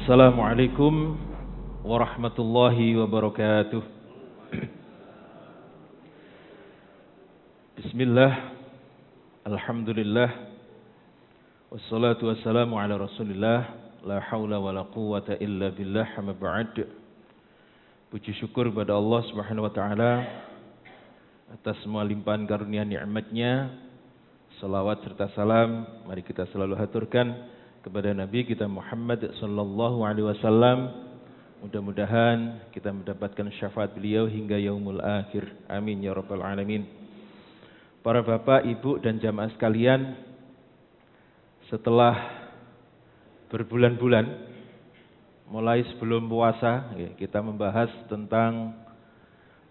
Assalamualaikum warahmatullahi wabarakatuh. Bismillah, alhamdulillah, wassalatu wassalamu ala rasulillah, la hawla wa la quwwata illa billah, amma ba'd. Puji syukur kepada Allah subhanahu wa ta'ala atas semua limpahan karunia nikmatnya. Salawat serta salam mari kita selalu haturkan kepada Nabi kita Muhammad sallallahu alaihi wasallam. Mudah-mudahan kita mendapatkan syafaat beliau hingga yaumul akhir. Amin ya rabbal alamin. Para bapak, ibu dan jamaah sekalian, setelah berbulan-bulan mulai sebelum puasa kita membahas tentang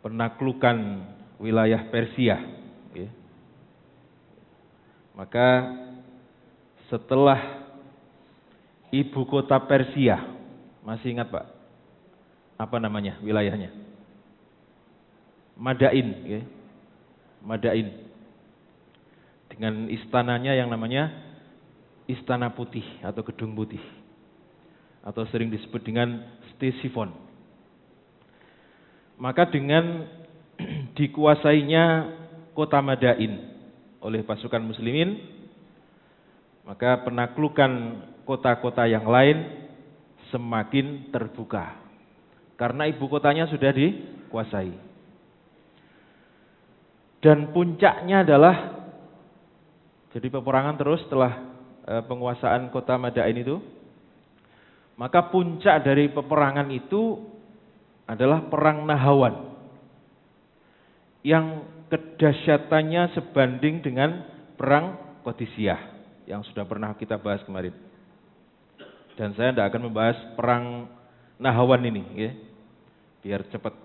penaklukan wilayah Persia. Maka setelah ibu kota Persia, masih ingat Pak? Apa namanya wilayahnya? Madain, Madain. Dengan istananya yang namanya Istana Putih atau Gedung Putih, atau sering disebut dengan Ctesifon. Maka dengan dikuasainya kota Madain oleh pasukan muslimin, maka penaklukan kota-kota yang lain semakin terbuka karena ibu kotanya sudah dikuasai. Dan puncaknya adalah jadi peperangan terus setelah penguasaan kota Madain itu. Maka puncak dari peperangan itu adalah perang Nahawan yang kedahsyatannya sebanding dengan perang Qadisiyah yang sudah pernah kita bahas kemarin. Dan saya tidak akan membahas perang Nahawan ini, biar cepat.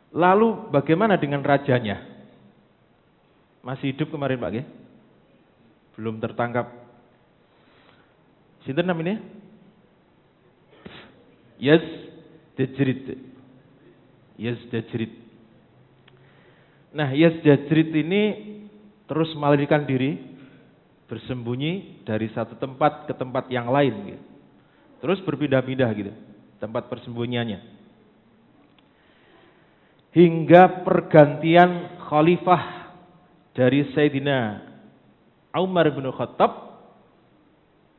Lalu bagaimana dengan rajanya? Masih hidup kemarin Pak, belum tertangkap. Sinten namanya? Yazdajrid. Nah, Yazdajrid ini terus melarikan diri, bersembunyi dari satu tempat ke tempat yang lain, terus berpindah-pindah tempat persembunyiannya, hingga pergantian khalifah dari Sayyidina Umar bin Khattab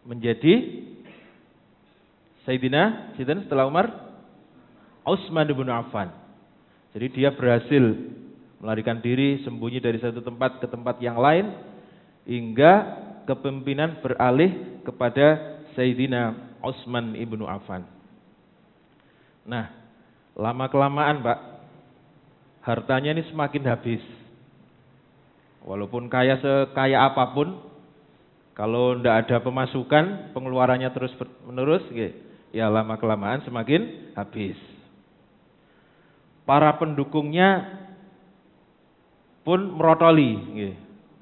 menjadi Sayyidina setelah Umar, Utsman bin Affan. Jadi dia berhasil melarikan diri, sembunyi dari satu tempat ke tempat yang lain, hingga kepemimpinan beralih kepada Sayyidina Utsman ibnu Affan. Nah, lama-kelamaan Pak, hartanya ini semakin habis. Walaupun kaya sekaya apapun, kalau tidak ada pemasukan, pengeluarannya terus menerus, ya lama-kelamaan semakin habis. Para pendukungnya pun merotoli,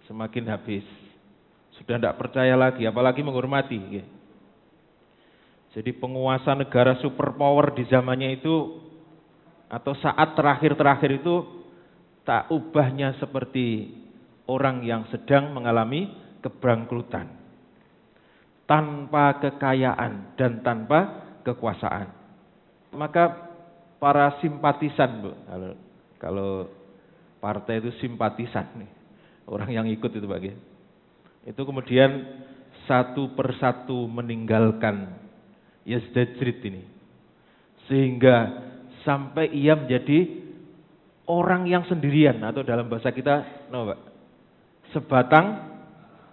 semakin habis. Sudah tidak percaya lagi, apalagi menghormati. Jadi penguasa negara superpower di zamannya itu, atau saat terakhir-terakhir itu, tak ubahnya seperti orang yang sedang mengalami kebangkrutan, tanpa kekayaan dan tanpa kekuasaan. Maka para simpatisan, kalau partai itu simpatisan, orang yang ikut itu Pak, itu kemudian satu persatu meninggalkan Yazdajrid ini, sehingga sampai ia menjadi orang yang sendirian, atau dalam bahasa kita Pak, sebatang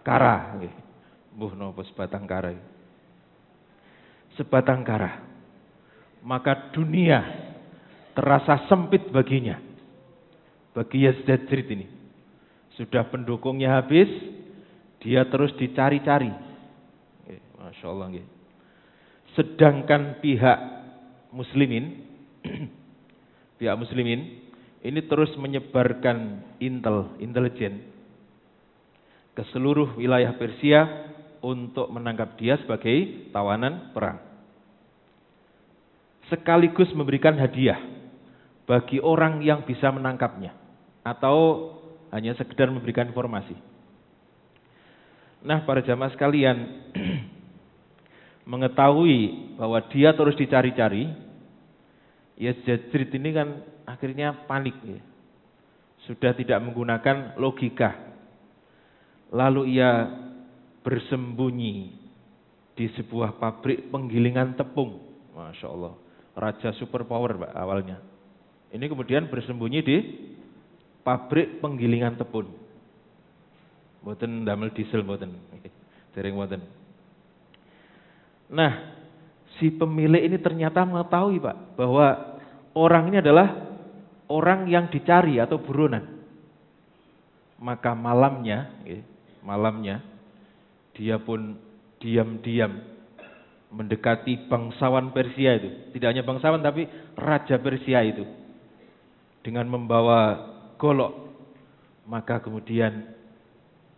kara. Sebatang kara. Sebatang kara. Maka dunia terasa sempit baginya. Bagi Yazdajrid ini, sudah pendukungnya habis, dia terus dicari-cari. Masya Allah. Sedangkan pihak muslimin ini terus menyebarkan intelijen ke seluruh wilayah Persia untuk menangkap dia sebagai tawanan perang. Sekaligus memberikan hadiah bagi orang yang bisa menangkapnya, atau hanya sekedar memberikan informasi. Nah, para jamaah sekalian, mengetahui bahwa dia terus dicari-cari, Yazdajrid ini kan akhirnya panik ya. Sudah tidak menggunakan logika. Lalu ia bersembunyi di sebuah pabrik penggilingan tepung. Masya Allah, raja superpower Pak awalnya. Ini kemudian bersembunyi di pabrik penggilingan tepung. Mboten damel diesel mboten. Dereng mboten. Nah, si pemilik ini ternyata mengetahui Pak bahwa orang ini adalah orang yang dicari atau buronan. Maka malamnya dia pun diam-diam mendekati bangsawan Persia itu. Tidak hanya bangsawan tapi raja Persia itu. Dengan membawa golok. Maka kemudian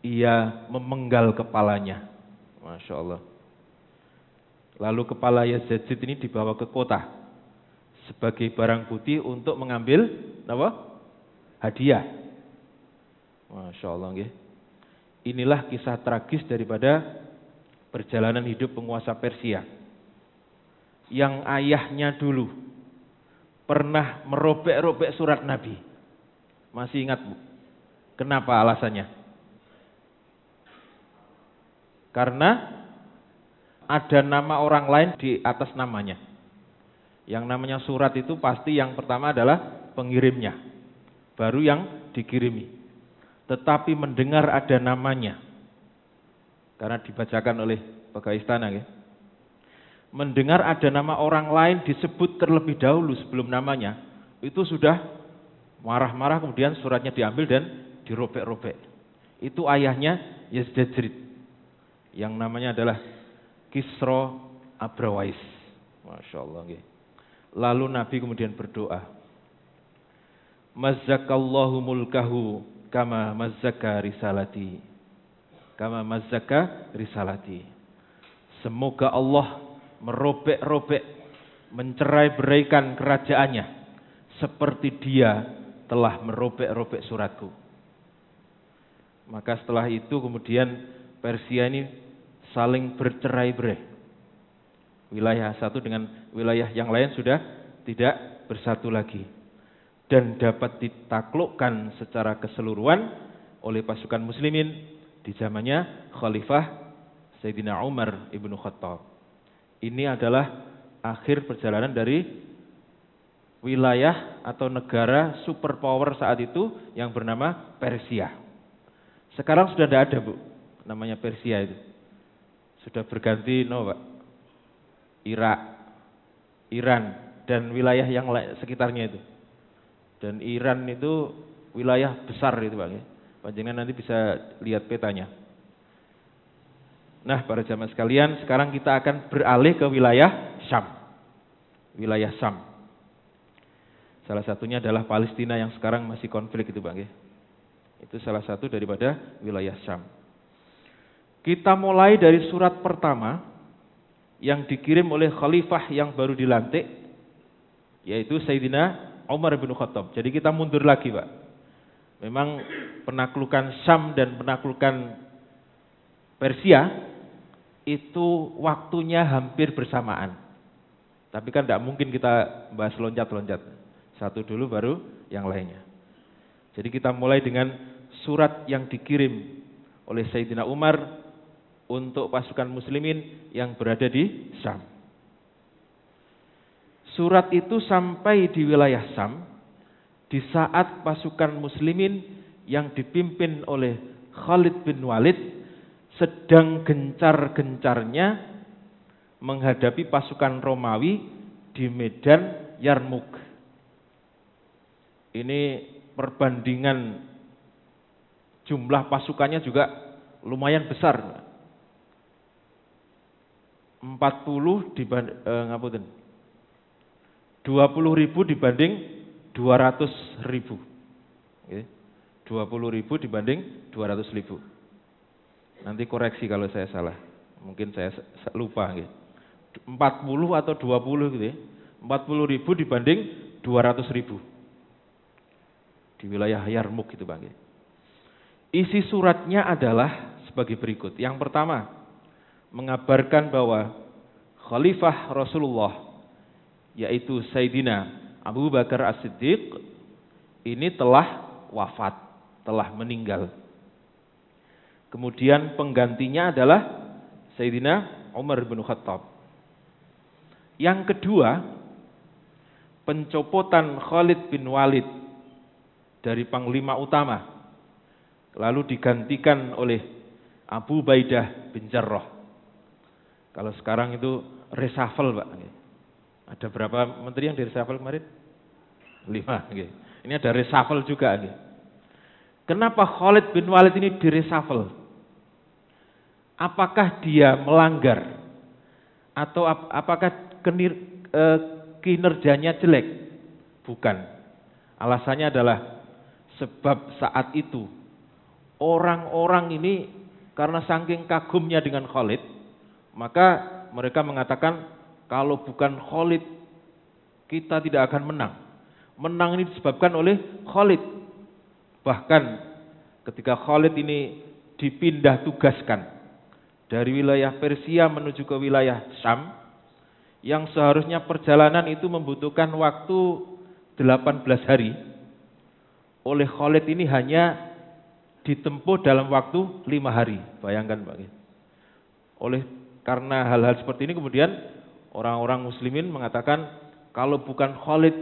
ia memenggal kepalanya. Masya Allah. Lalu kepala Yazdajrid ini dibawa ke kota sebagai barang bukti untuk mengambil apa? Hadiah. Masya Allah. Inilah kisah tragis daripada perjalanan hidup penguasa Persia. Yang ayahnya dulu pernah merobek-robek surat Nabi. Masih ingat Bu? Kenapa alasannya? Karena ada nama orang lain di atas namanya. Yang namanya surat itu pasti yang pertama adalah pengirimnya, baru yang dikirimi. Tetapi mendengar ada namanya, karena dibacakan oleh pegawai istana ya. Mendengar ada nama orang lain disebut terlebih dahulu sebelum namanya, itu sudah marah-marah, kemudian suratnya diambil dan dirobek-robek. Itu ayahnya Yazdajrid, yang namanya adalah Kisra Abrawais. Masya Allah. Lalu Nabi kemudian berdoa, Mazzakallahu mulkahu kama mazzaka risalati. Kama mazzaka risalati. Semoga Allah merobek-robek, mencerai-beraikan kerajaannya seperti dia telah merobek-robek suratku. Maka setelah itu kemudian Persia ini saling bercerai-berai. Wilayah satu dengan wilayah yang lain sudah tidak bersatu lagi. Dan dapat ditaklukkan secara keseluruhan oleh pasukan muslimin di zamannya Khalifah Sayyidina Umar ibnu Khattab. Ini adalah akhir perjalanan dari wilayah atau negara superpower saat itu yang bernama Persia. Sekarang sudah tidak ada Bu, namanya Persia itu. Sudah berganti Pak? Irak, Iran, dan wilayah yang sekitarnya itu. Dan Iran itu wilayah besar itu Pak. Panjenengan nanti bisa lihat petanya. Nah, para jamaah sekalian, sekarang kita akan beralih ke wilayah Syam. Wilayah Syam. Salah satunya adalah Palestina yang sekarang masih konflik itu Pak. Itu salah satu daripada wilayah Syam. Kita mulai dari surat pertama yang dikirim oleh khalifah yang baru dilantik, yaitu Sayyidina Umar bin Khattab. Jadi kita mundur lagi Pak. Memang penaklukan Syam dan penaklukan Persia itu waktunya hampir bersamaan. Tapi kan tidak mungkin kita bahas loncat-loncat. Satu dulu baru yang lainnya. Jadi kita mulai dengan surat yang dikirim oleh Sayyidina Umar untuk pasukan muslimin yang berada di Syam. Surat itu sampai di wilayah Syam di saat pasukan muslimin yang dipimpin oleh Khalid bin Walid sedang gencar-gencarnya menghadapi pasukan Romawi di medan Yarmuk. Ini perbandingan jumlah pasukannya juga lumayan besar. 20.000 dibanding 200.000. 20.000 dibanding 200.000. Nanti koreksi kalau saya salah. Mungkin saya lupa. 40 atau 20 gitu ya. 40.000 dibanding 200.000. Di wilayah Yarmuk gitu Bang. Isi suratnya adalah sebagai berikut. Yang pertama, mengabarkan bahwa khalifah Rasulullah, yaitu Sayyidina Abu Bakar As-Siddiq, ini telah wafat, telah meninggal. Kemudian penggantinya adalah Sayyidina Umar bin Khattab. Yang kedua, pencopotan Khalid bin Walid dari panglima utama, lalu digantikan oleh Abu Ubaidah bin Jarrah. Kalau sekarang itu reshuffle, Pak. Ada berapa menteri yang di reshuffle kemarin? 5. Ini ada reshuffle juga. Kenapa Khalid bin Walid ini di reshuffle? Apakah dia melanggar? Atau apakah kinerjanya jelek? Bukan. Alasannya adalah sebab saat itu orang-orang ini karena saking kagumnya dengan Khalid, maka mereka mengatakan kalau bukan Khalid kita tidak akan menang. Menang ini disebabkan oleh Khalid. Bahkan ketika Khalid ini dipindah tugaskan dari wilayah Persia menuju ke wilayah Syam, yang seharusnya perjalanan itu membutuhkan waktu 18 hari, oleh Khalid ini hanya ditempuh dalam waktu 5 hari. Bayangkan, Pak. Karena hal-hal seperti ini kemudian orang-orang muslimin mengatakan kalau bukan Khalid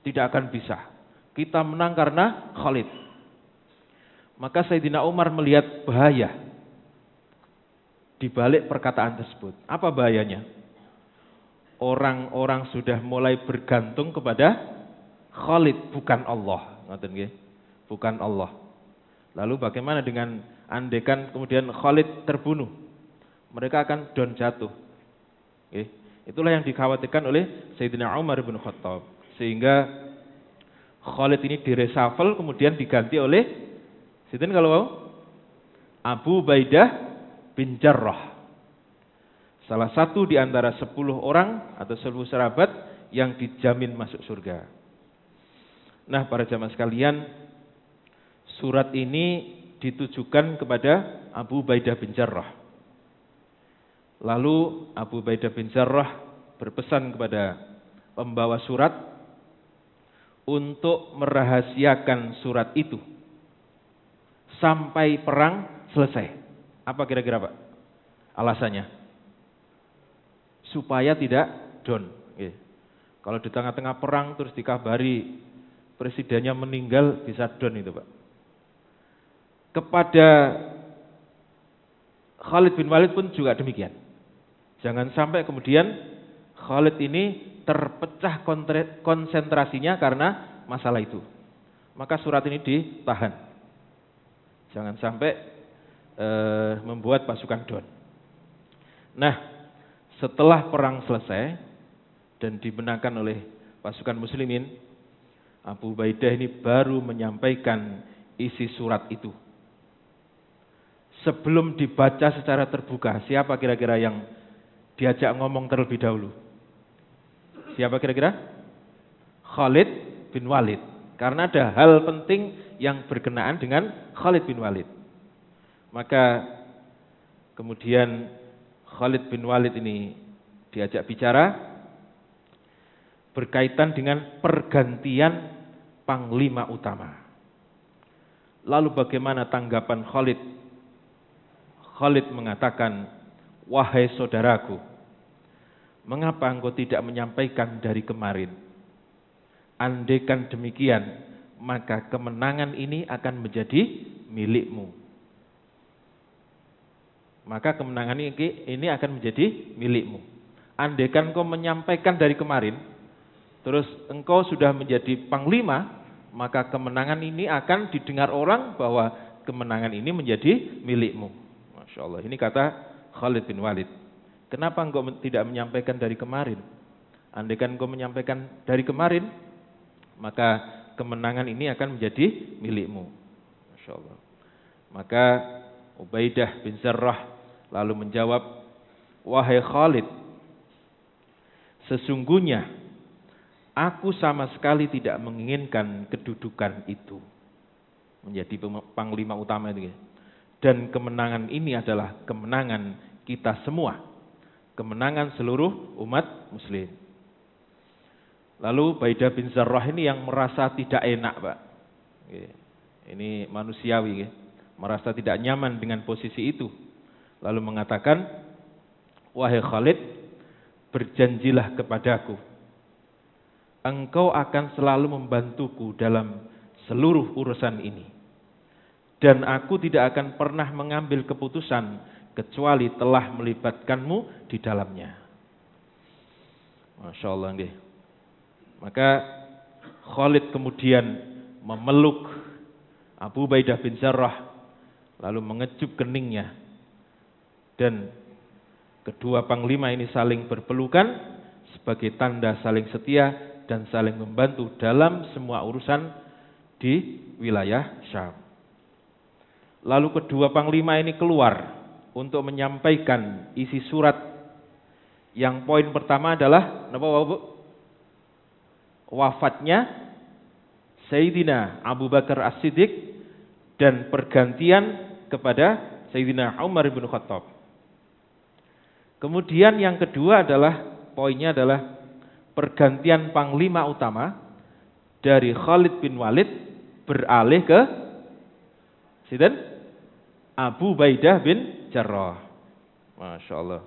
tidak akan bisa. Kita menang karena Khalid. Maka Sayyidina Umar melihat bahaya di balik perkataan tersebut. Apa bahayanya? Orang-orang sudah mulai bergantung kepada Khalid, bukan Allah. Ngoten nggih? Bukan Allah. Lalu bagaimana dengan andekan kemudian Khalid terbunuh? Mereka akan down jatuh. Itulah yang dikhawatirkan oleh Sayyidina Umar bin Khattab. Sehingga Khalid ini direshuffle kemudian diganti oleh sinten kalau mau? Abu Ubaidah bin Jarrah. Salah satu di antara 10 orang atau 10 sahabat yang dijamin masuk surga. Nah, para jamaah sekalian, surat ini ditujukan kepada Abu Ubaidah bin Jarrah. Lalu Abu Ubaidah bin Jarrah berpesan kepada pembawa surat untuk merahasiakan surat itu sampai perang selesai. Apa kira-kira, Pak? Alasannya? Supaya tidak down. Kalau di tengah-tengah perang terus dikabari presidennya meninggal, bisa down itu, Pak. Kepada Khalid bin Walid pun juga demikian. Jangan sampai kemudian Khalid ini terpecah konsentrasinya karena masalah itu. Maka surat ini ditahan. Jangan sampai membuat pasukan down. Nah, setelah perang selesai dan dimenangkan oleh pasukan muslimin, Abu Ubaidah ini baru menyampaikan isi surat itu. Sebelum dibaca secara terbuka, siapa kira-kira yang diajak ngomong terlebih dahulu? Siapa kira-kira? Khalid bin Walid. Karena ada hal penting yang berkenaan dengan Khalid bin Walid. Maka kemudian Khalid bin Walid ini diajak bicara berkaitan dengan pergantian panglima utama. Lalu bagaimana tanggapan Khalid? Khalid mengatakan, "Wahai saudaraku, mengapa engkau tidak menyampaikan dari kemarin? Andaikan demikian, maka kemenangan ini akan menjadi milikmu." Maka kemenangan ini akan menjadi milikmu. Andaikan engkau menyampaikan dari kemarin, terus engkau sudah menjadi panglima, maka kemenangan ini akan didengar orang bahwa kemenangan ini menjadi milikmu. Masya Allah, ini kata Khalid bin Walid. Kenapa engkau tidak menyampaikan dari kemarin? Andaikan engkau menyampaikan dari kemarin, maka kemenangan ini akan menjadi milikmu. Masya Allah. Maka Ubaidah bin Jarrah lalu menjawab, "Wahai Khalid, sesungguhnya aku sama sekali tidak menginginkan kedudukan itu, menjadi panglima utama itu. Dan kemenangan ini adalah kemenangan kita semua. kemenangan seluruh umat muslim. Lalu Baidah bin Zarrah ini yang merasa tidak enak, Pak. Ini manusiawi, merasa tidak nyaman dengan posisi itu. Lalu mengatakan, wahai Khalid, berjanjilah kepadaku, engkau akan selalu membantuku dalam seluruh urusan ini. Dan aku tidak akan pernah mengambil keputusan kecuali telah melibatkanmu di dalamnya. Masya Allah. Maka Khalid kemudian memeluk Abu Ubaidah bin Jarrah, lalu mengecup keningnya. Dan kedua panglima ini saling berpelukan sebagai tanda saling setia dan saling membantu dalam semua urusan di wilayah Syam. Lalu kedua panglima ini keluar untuk menyampaikan isi surat yang poin pertama adalah wafatnya Sayyidina Abu Bakar As-Siddiq dan pergantian kepada Sayyidina Umar bin Khattab. Kemudian yang kedua adalah poinnya adalah pergantian panglima utama dari Khalid bin Walid beralih ke Sayyidina Abu Ubaidah bin Jarrah. Masya Allah.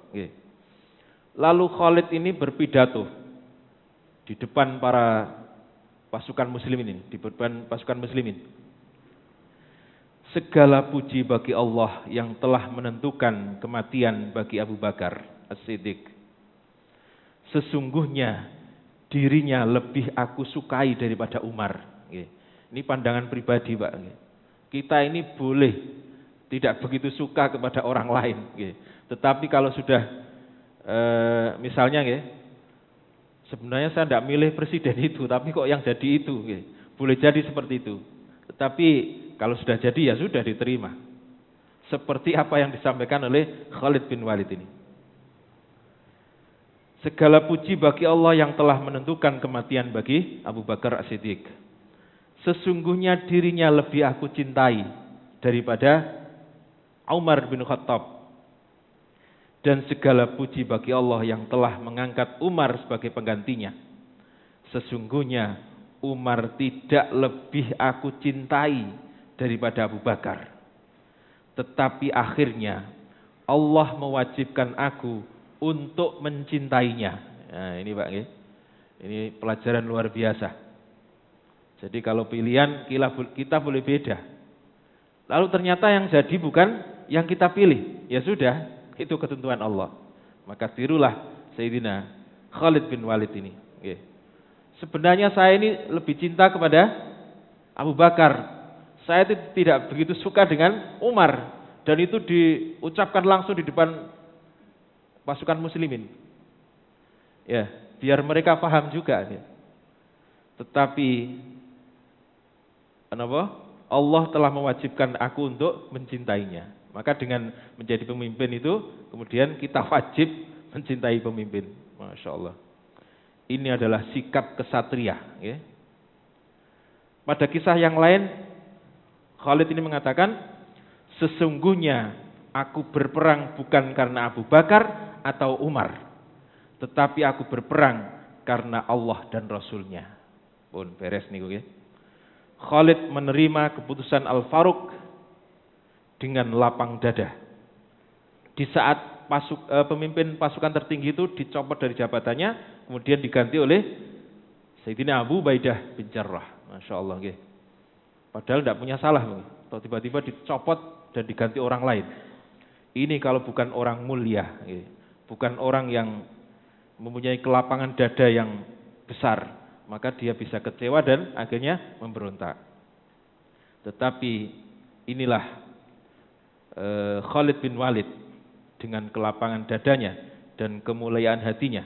Lalu Khalid ini berpidato di depan para pasukan muslimin ini, di depan pasukan muslimin. Segala puji bagi Allah yang telah menentukan kematian bagi Abu Bakar As-Siddiq. Sesungguhnya dirinya lebih aku sukai daripada Umar. Ini pandangan pribadi, Pak. Kita ini boleh tidak begitu suka kepada orang lain. Tetapi kalau sudah misalnya sebenarnya saya tidak milih presiden itu, tapi kok yang jadi itu. Boleh jadi seperti itu. Tetapi kalau sudah jadi ya sudah diterima. Seperti apa yang disampaikan oleh Khalid bin Walid ini. Segala puji bagi Allah yang telah menentukan kematian bagi Abu Bakar As-Siddiq. Sesungguhnya dirinya lebih aku cintai daripada Umar bin Khattab. Dan segala puji bagi Allah yang telah mengangkat Umar sebagai penggantinya. Sesungguhnya Umar tidak lebih aku cintai daripada Abu Bakar. Tetapi akhirnya Allah mewajibkan aku untuk mencintainya. Nah, ini Pak, ini pelajaran luar biasa. Jadi kalau pilihan kita boleh beda. Lalu ternyata yang jadi bukan yang kita pilih. Ya sudah, itu ketentuan Allah. Maka tirulah Sayyidina Khalid bin Walid ini. Sebenarnya saya ini lebih cinta kepada Abu Bakar. Saya tidak begitu suka dengan Umar. Dan itu diucapkan langsung di depan pasukan muslimin. Ya, biar mereka paham juga. Tetapi Allah telah mewajibkan aku untuk mencintainya. Maka dengan menjadi pemimpin itu, kemudian kita wajib mencintai pemimpin. Masya Allah. Ini adalah sikap kesatria. Pada kisah yang lain, Khalid ini mengatakan, sesungguhnya aku berperang bukan karena Abu Bakar atau Umar, tetapi aku berperang karena Allah dan Rasulnya. Pun beres nih. Khalid menerima keputusan Al-Faruq dengan lapang dada. Di saat pemimpin pasukan tertinggi itu dicopot dari jabatannya, kemudian diganti oleh Sayyidina Abu Ubaidah bin Jarrah. Masya Allah. Padahal tidak punya salah. Atau tiba-tiba dicopot dan diganti orang lain. Ini kalau bukan orang mulia. Bukan orang yang mempunyai kelapangan dada yang besar. Maka dia bisa kecewa dan akhirnya memberontak. Tetapi inilah Khalid bin Walid dengan kelapangan dadanya dan kemuliaan hatinya,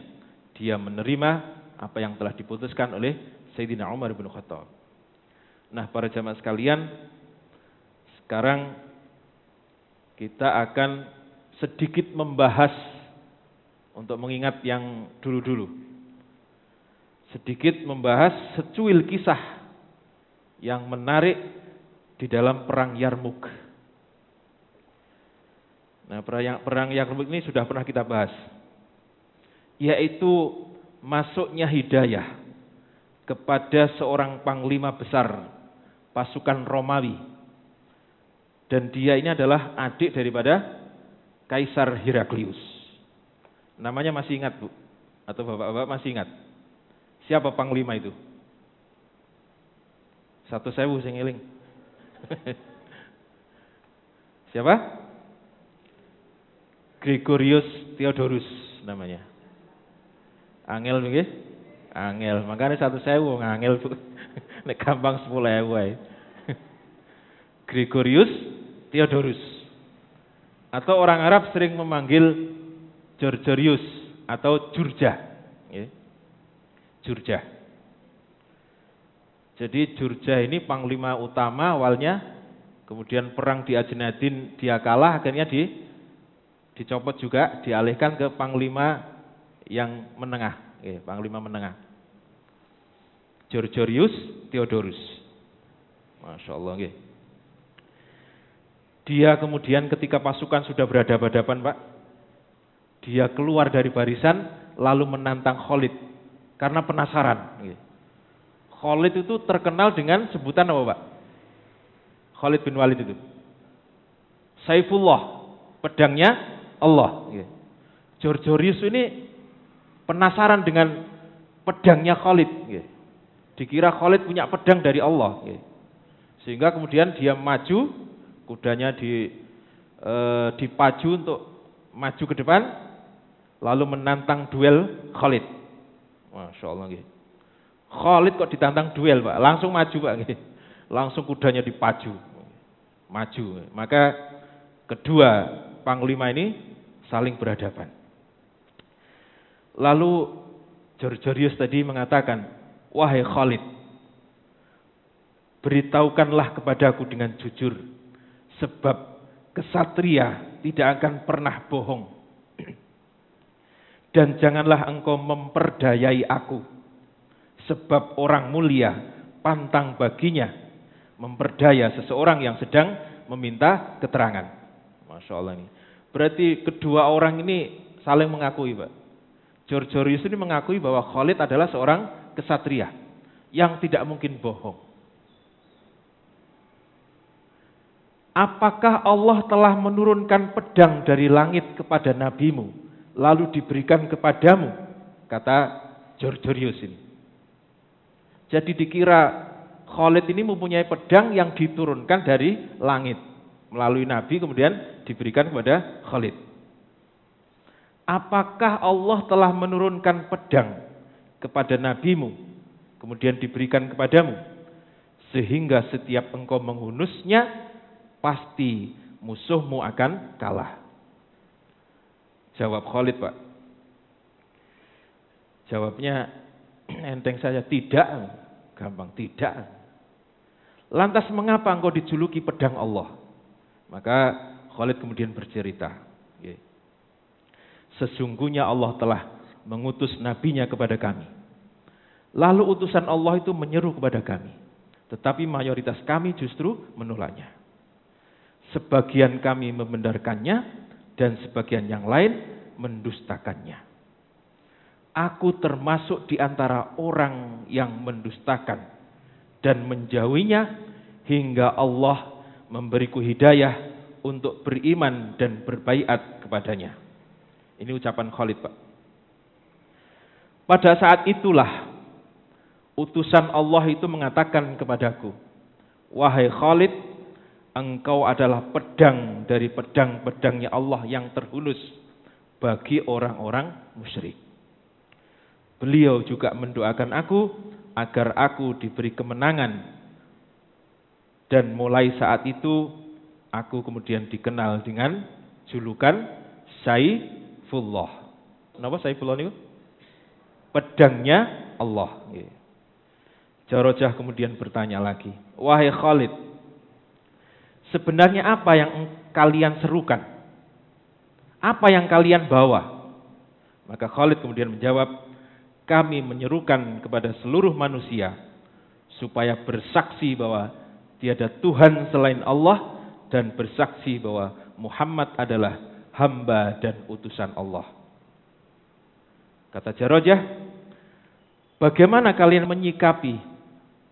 dia menerima apa yang telah diputuskan oleh Sayyidina Umar bin Khattab. Nah, para jamaah sekalian, sekarang kita akan sedikit membahas untuk mengingat yang dulu-dulu. Sedikit membahas secuil kisah yang menarik di dalam perang Yarmuk. Nah, perang Yarmuk ini sudah pernah kita bahas. yaitu masuknya hidayah kepada seorang panglima besar pasukan Romawi. Dan dia ini adalah adik daripada Kaisar Heraklius. Namanya masih ingat, Bu? Atau bapak-bapak masih ingat? Siapa panglima itu? 1.000 sing eling. Siapa? Gregorius Theodorus namanya. Angel nggih? Angel. Makanya 1.000 wong angel, Bu. Nek gampang 10.000 ae. Gregorius Theodorus. Atau orang Arab sering memanggil Georgius atau Jurja. Jurja. Jadi Jurja ini panglima utama awalnya, kemudian perang di Ajnadin dia kalah, akhirnya dicopot juga, dialihkan ke panglima yang menengah, panglima menengah. Georgius Theodorus. Masya Allah. Dia kemudian ketika pasukan sudah berhadapan-hadapan, Pak, dia keluar dari barisan lalu menantang Khalid karena penasaran. Khalid itu terkenal dengan sebutan apa, Pak? Khalid bin Walid itu Saifullah, pedangnya Allah. Georgius ini penasaran dengan pedangnya Khalid. Dikira Khalid punya pedang dari Allah. Sehingga kemudian dia maju, kudanya dipacu untuk maju ke depan, lalu menantang duel Khalid. Masya Allah. Khalid kok ditantang duel, Pak? Langsung maju, Pak. Langsung kudanya dipacu, maju. Maka kedua panglima ini saling berhadapan. Lalu Georgius tadi mengatakan, wahai Khalid, beritahukanlah kepadaku dengan jujur, sebab kesatria tidak akan pernah bohong. Dan janganlah engkau memperdayai aku, sebab orang mulia pantang baginya memperdaya seseorang yang sedang meminta keterangan. Masya Allah ini. Berarti kedua orang ini saling mengakui, Pak. Georgius ini mengakui bahwa Khalid adalah seorang kesatria yang tidak mungkin bohong. Apakah Allah telah menurunkan pedang dari langit kepada nabimu, lalu diberikan kepadamu? Kata Georgius ini. Jadi dikira Khalid ini mempunyai pedang yang diturunkan dari langit melalui nabi, kemudian diberikan kepada Khalid. Apakah Allah telah menurunkan pedang kepada nabimu, kemudian diberikan kepadamu, sehingga setiap engkau menghunusnya, pasti musuhmu akan kalah? Jawab Khalid, Pak. Jawabnya enteng saja, tidak. Gampang, tidak. Lantas mengapa engkau dijuluki pedang Allah? Maka Khalid kemudian bercerita, sesungguhnya Allah telah mengutus nabinya kepada kami. Lalu utusan Allah itu menyeru kepada kami, tetapi mayoritas kami justru menolaknya. Sebagian kami membenarkannya dan sebagian yang lain mendustakannya. Aku termasuk di antara orang yang mendustakan dan menjauhinya hingga Allah memberiku hidayah untuk beriman dan berbaiat kepadanya. Ini ucapan Khalid, Pak. Pada saat itulah utusan Allah itu mengatakan kepadaku, wahai Khalid, engkau adalah pedang dari pedang-pedangnya Allah yang terhunus bagi orang-orang musyrik. Beliau juga mendoakan aku agar aku diberi kemenangan. Dan mulai saat itu aku kemudian dikenal dengan julukan Saifullah. Kenapa Saifullah ini? Pedangnya Allah. Jarojah kemudian bertanya lagi, wahai Khalid, sebenarnya apa yang kalian serukan? Apa yang kalian bawa? Maka Khalid kemudian menjawab, kami menyerukan kepada seluruh manusia supaya bersaksi bahwa tiada Tuhan selain Allah dan bersaksi bahwa Muhammad adalah hamba dan utusan Allah. Kata Jarojah, bagaimana kalian menyikapi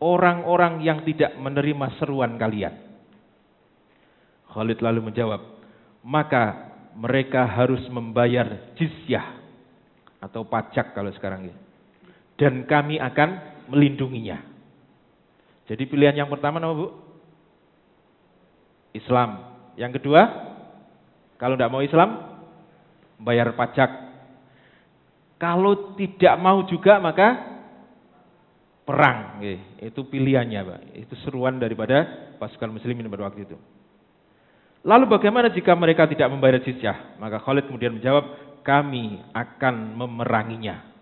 orang-orang yang tidak menerima seruan kalian? Khalid lalu menjawab, maka mereka harus membayar jizyah atau pajak kalau sekarang ya. Dan kami akan melindunginya. Jadi pilihan yang pertama apa, Bu? Islam. Yang kedua, kalau tidak mau Islam, bayar pajak. Kalau tidak mau juga maka perang. Itu pilihannya, Pak. Itu seruan daripada pasukan muslimin pada waktu itu. Lalu bagaimana jika mereka tidak membayar jizyah? Maka Khalid kemudian menjawab, kami akan memeranginya.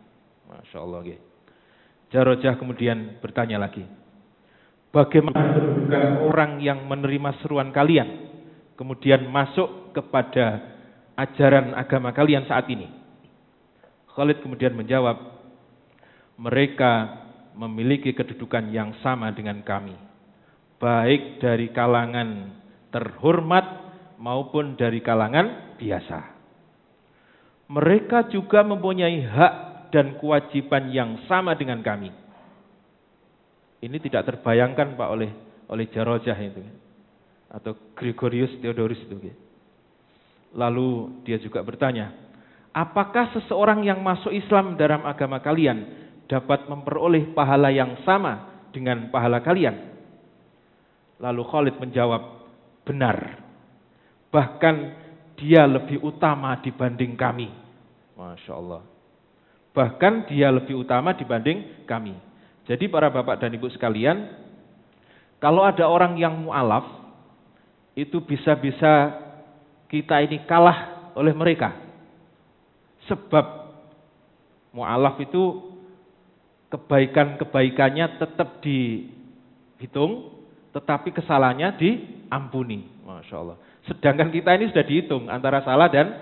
Masya Allah. Jarojah kemudian bertanya lagi, bagaimana kedudukan orang yang menerima seruan kalian, kemudian masuk kepada ajaran agama kalian saat ini? Khalid kemudian menjawab, mereka memiliki kedudukan yang sama dengan kami, baik dari kalangan terhormat maupun dari kalangan biasa. Mereka juga mempunyai hak dan kewajiban yang sama dengan kami. Ini tidak terbayangkan Pak oleh Jarojah itu, atau Gregorius Theodorus itu. Lalu dia juga bertanya, apakah seseorang yang masuk Islam dalam agama kalian dapat memperoleh pahala yang sama dengan pahala kalian? Lalu Khalid menjawab, benar. Bahkan dia lebih utama dibanding kami. Masya Allah. Bahkan dia lebih utama dibanding kami. Jadi para bapak dan ibu sekalian, kalau ada orang yang mu'alaf, itu bisa-bisa kita ini kalah oleh mereka. Sebab mu'alaf itu kebaikan-kebaikannya tetap dihitung, tetapi kesalahannya diampuni. Masya Allah. Sedangkan kita ini sudah dihitung antara salah dan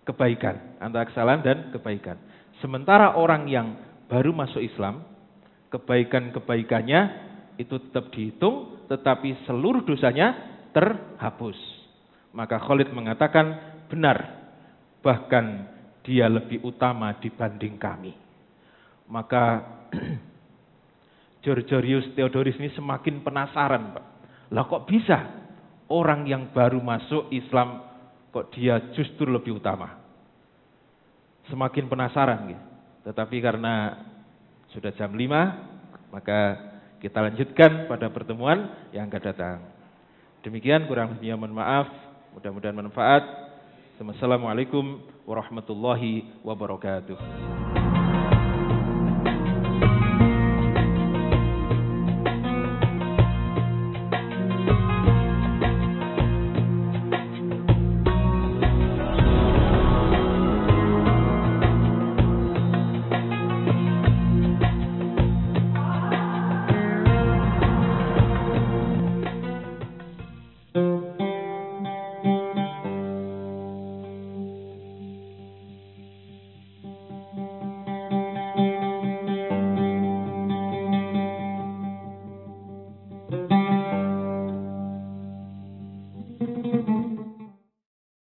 kebaikan. Antara kesalahan dan kebaikan. Sementara orang yang baru masuk Islam, kebaikan-kebaikannya itu tetap dihitung, tetapi seluruh dosanya terhapus. Maka Khalid mengatakan, benar, bahkan dia lebih utama dibanding kami. Maka Gregorius Theodorus ini semakin penasaran, Pak. Lah kok bisa orang yang baru masuk Islam kok dia justru lebih utama? Semakin penasaran gitu. Tetapi karena sudah jam 5, maka kita lanjutkan pada pertemuan yang akan datang. Demikian, kurang lebihnya mohon maaf, mudah-mudahan manfaat. Wassalamualaikum warahmatullahi wabarakatuh.